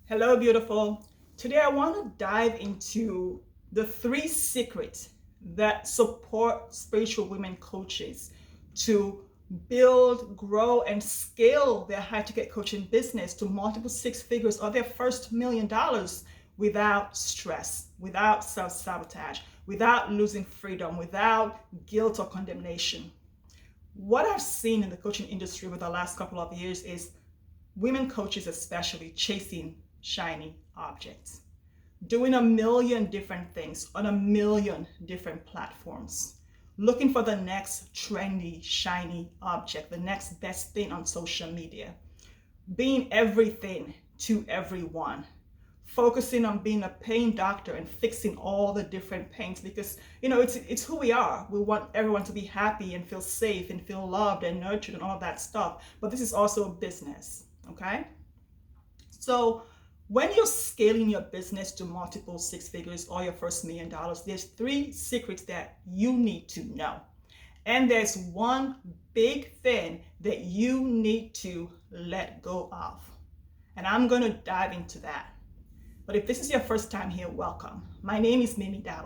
Hello, beautiful. Today, I want to dive into the three secrets that support spiritual women coaches to build, grow, and scale their high ticket coaching business to multiple six figures or their first $1 million without stress, without self sabotage, without losing freedom, without guilt or condemnation. What I've seen in the coaching industry over the last couple of years is women coaches, especially, chasing shiny objects, doing a million different things on a million different platforms, looking for the next trendy, shiny object, the next best thing on social media, being everything to everyone, focusing on being a pain doctor and fixing all the different pains because it's who we are. We want everyone to be happy and feel safe and feel loved and nurtured and all of that stuff. But this is also a business, okay? So when you're scaling your business to multiple six figures or your first $1 million, there's three secrets that you need to know. And there's one big thing that you need to let go of. And I'm going to dive into that. But if this is your first time here, welcome. My name is Millionaire.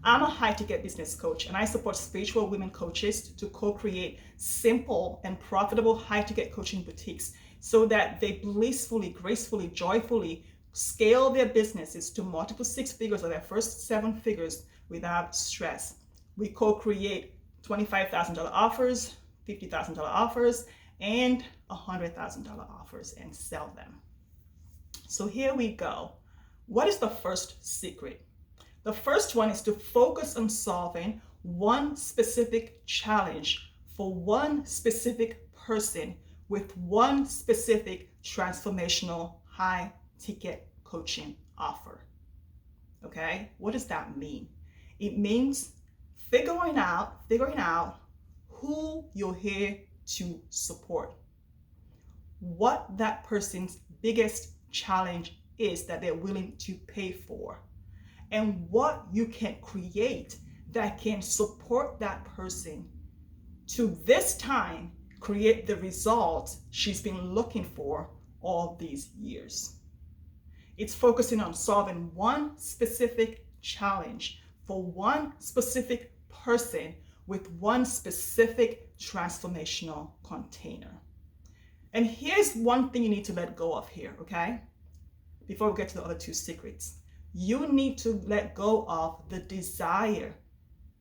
I'm a high ticket business coach and I support spiritual women coaches to co-create simple and profitable high ticket coaching boutiques so that they blissfully, gracefully, joyfully scale their businesses to multiple six figures or their first seven figures without stress. We co-create $25,000 offers, $50,000 offers, and $100,000 offers and sell them. So here we go. What is the first secret? The first one is to focus on solving one specific challenge for one specific person with one specific transformational high ticket coaching offer. Okay? What does that mean? It means figuring out who you're here to support, what that person's biggest challenge is that they're willing to pay for, and what you can create that can support that person to this time create the results she's been looking for all these years. It's focusing on solving one specific challenge for one specific person with one specific transformational container. And here's one thing you need to let go of here, okay? Before we get to the other two secrets. You need to let go of the desire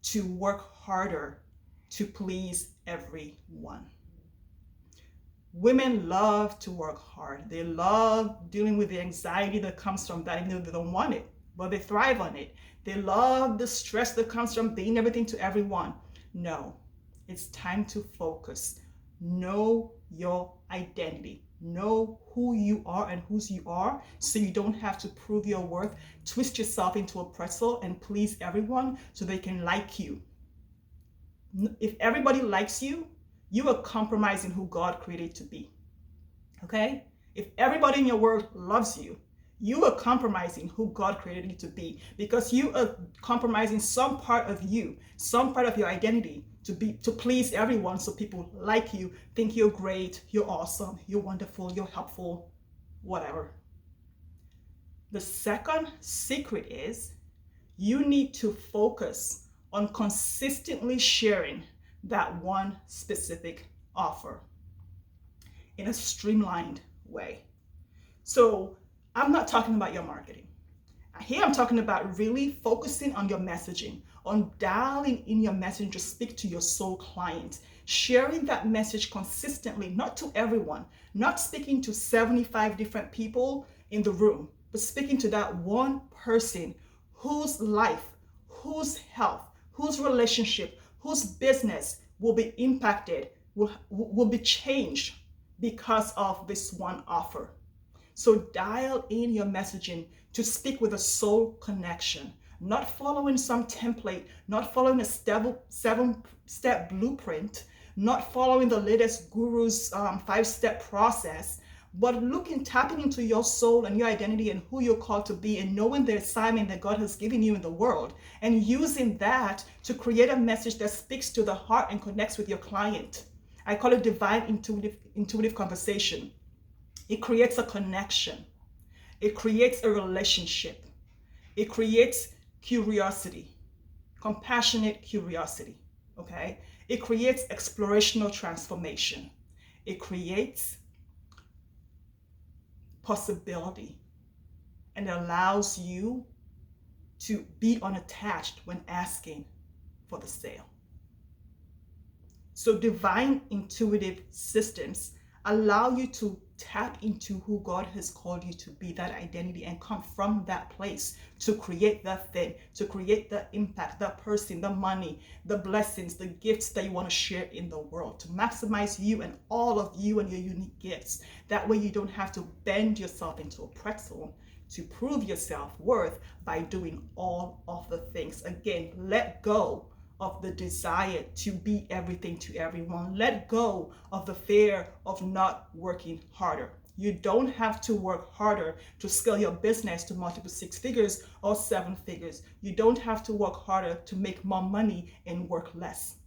to work harder to please everyone. Women love to work hard. They love dealing with the anxiety that comes from that, even though they don't want it, but they thrive on it. They love the stress that comes from being everything to everyone. No, it's time to focus. Know your identity. Know who you are and whose you are so you don't have to prove your worth, twist yourself into a pretzel and please everyone so they can like you. If everybody likes you, you are compromising who God created to be. Okay? If everybody in your world loves you, you are compromising who God created you to be because you are compromising some part of you, some part of your identity to please everyone so people like you, think you're great, you're awesome, you're wonderful, you're helpful, whatever. The second secret is you need to focus on consistently sharing that one specific offer in a streamlined way. So I'm not talking about your marketing. Here I'm talking about really focusing on your messaging, on dialing in your message to speak to your soul client, sharing that message consistently, not to everyone, not speaking to 75 different people in the room, but speaking to that one person whose life, whose health, whose relationship, whose business will be impacted, will be changed because of this one offer. So dial in your messaging to speak with a soul connection, not following some template, not following a seven-step blueprint, not following the latest guru's five-step process, but tapping into your soul and your identity and who you're called to be and knowing the assignment that God has given you in the world and using that to create a message that speaks to the heart and connects with your client. I call it divine intuitive conversation. It creates a connection. It creates a relationship. It creates curiosity, compassionate curiosity, okay? It creates explorational transformation. It creates possibility and allows you to be unattached when asking for the sale. So divine intuitive systems allow you to tap into who God has called you to be, that identity, and come from that place to create that thing, to create the impact, that person, the money, the blessings, the gifts that you want to share in the world, to maximize you and all of you and your unique gifts. That way you don't have to bend yourself into a pretzel to prove your self-worth by doing all of the things. Again, let go of the desire to be everything to everyone. Let go of the fear of not working harder. You don't have to work harder to scale your business to multiple 6 figures or 7 figures. You don't have to work harder to make more money and work less.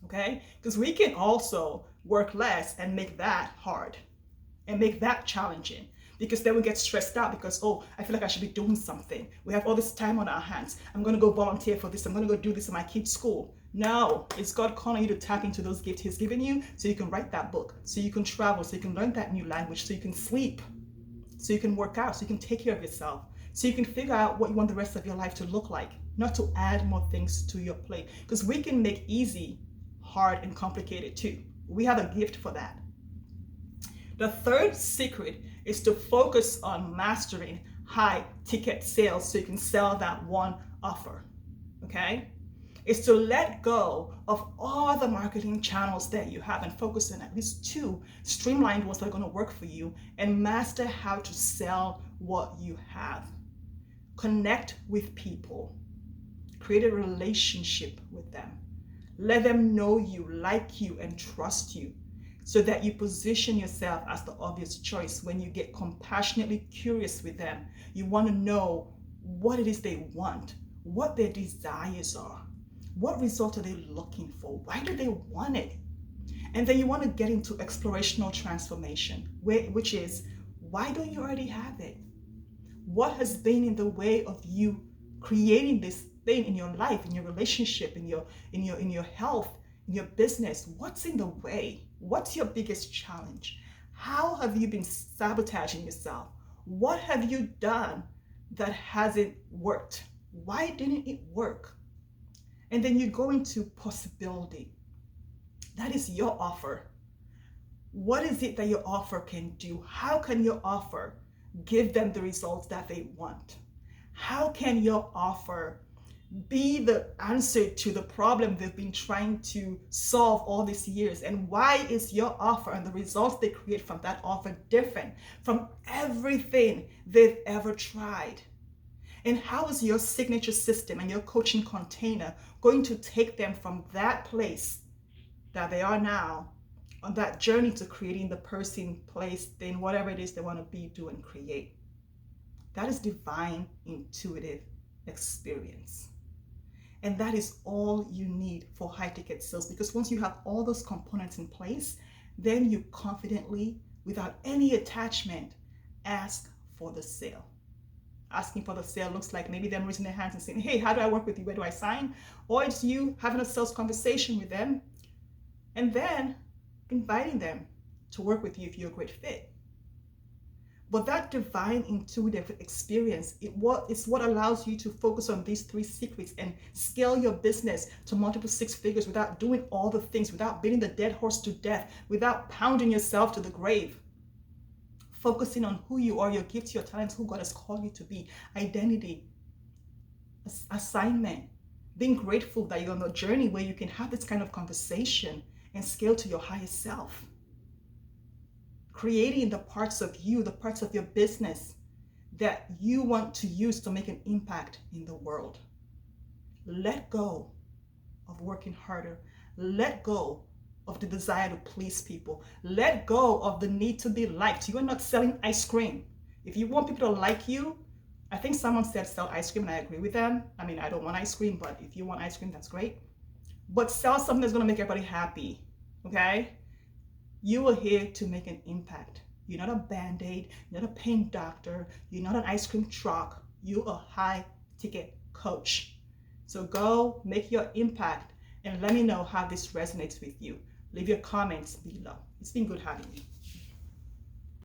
Okay? Because we can also work less and make that hard and make that challenging. Because then we get stressed out because, oh, I feel like I should be doing something. We have all this time on our hands. I'm going to go volunteer for this. I'm going to go do this in my kid's school. No, it's God calling you to tap into those gifts He's given you so you can write that book, so you can travel, so you can learn that new language, so you can sleep, so you can work out, so you can take care of yourself, so you can figure out what you want the rest of your life to look like, not to add more things to your plate. Because we can make easy hard and complicated too. We have a gift for that. The third secret is to focus on mastering high ticket sales so you can sell that one offer, okay? It's to let go of all the marketing channels that you have and focus on at least 2 streamlined ones that are going to work for you and master how to sell what you have. Connect with people. Create a relationship with them. Let them know you, like you, and trust you, so that you position yourself as the obvious choice. When you get compassionately curious with them, you want to know what it is they want, what their desires are, what result are they looking for, why do they want it? And then you want to get into explorational transformation, which is, why don't you already have it? What has been in the way of you creating this thing in your life, in your relationship, in your health, in your business? What's in the way? What's your biggest challenge? How have you been sabotaging yourself? What have you done that hasn't worked? Why didn't it work? And then you go into possibility. That is your offer. What is it that your offer can do? How can your offer give them the results that they want? How can your offer be the answer to the problem they've been trying to solve all these years? And why is your offer and the results they create from that offer different from everything they've ever tried? And how is your signature system and your coaching container going to take them from that place that they are now on that journey to creating the person, place, thing, whatever it is they want to be, do, and create? That is divine intuitive experience. And that is all you need for high ticket sales, because once you have all those components in place, then you confidently, without any attachment, ask for the sale. Asking for the sale looks like maybe them raising their hands and saying, hey, how do I work with you? Where do I sign? Or it's you having a sales conversation with them and then inviting them to work with you if you're a great fit. But that divine intuitive experience, it's what allows you to focus on these 3 secrets and scale your business to multiple 6 figures without doing all the things, without beating the dead horse to death, without pounding yourself to the grave. Focusing on who you are, your gifts, your talents, who God has called you to be, identity, assignment, being grateful that you're on a journey where you can have this kind of conversation and scale to your highest self. Creating the parts of you, the parts of your business that you want to use to make an impact in the world. Let go of working harder. Let go of the desire to please people. Let go of the need to be liked. You are not selling ice cream. If you want people to like you, I think someone said sell ice cream, and I agree with them. I mean, I don't want ice cream, but if you want ice cream, that's great. But sell something that's going to make everybody happy, okay? You are here to make an impact. You're not a band-aid, you're not a pain doctor, you're not an ice cream truck, you're a high ticket coach. So go make your impact and let me know how this resonates with you. Leave your comments below. It's been good having you.